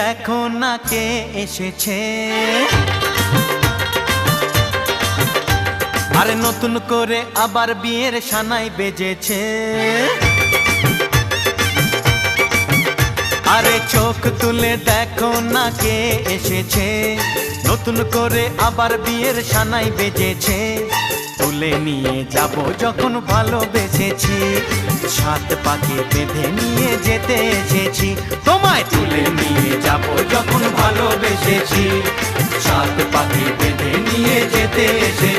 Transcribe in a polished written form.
দেখো না কে এসেছে। আরে নতুন করে আবার বিয়ের সানাই বেজেছে। আরে চোখ তুলে দেখো না কে এসেছে, নতুন করে আবার বিয়ের সানাই বেজেছে। তুলে নিয়ে যাব যখন ভালোবেসেছি, সাত পাকে বেঁধে নিয়ে যেতে এসেছি। তোমায় তুলে নিয়ে যাব যখন ভালোবেসেছি, সাত পাকে বেঁধে নিয়ে যেতে এসেছি।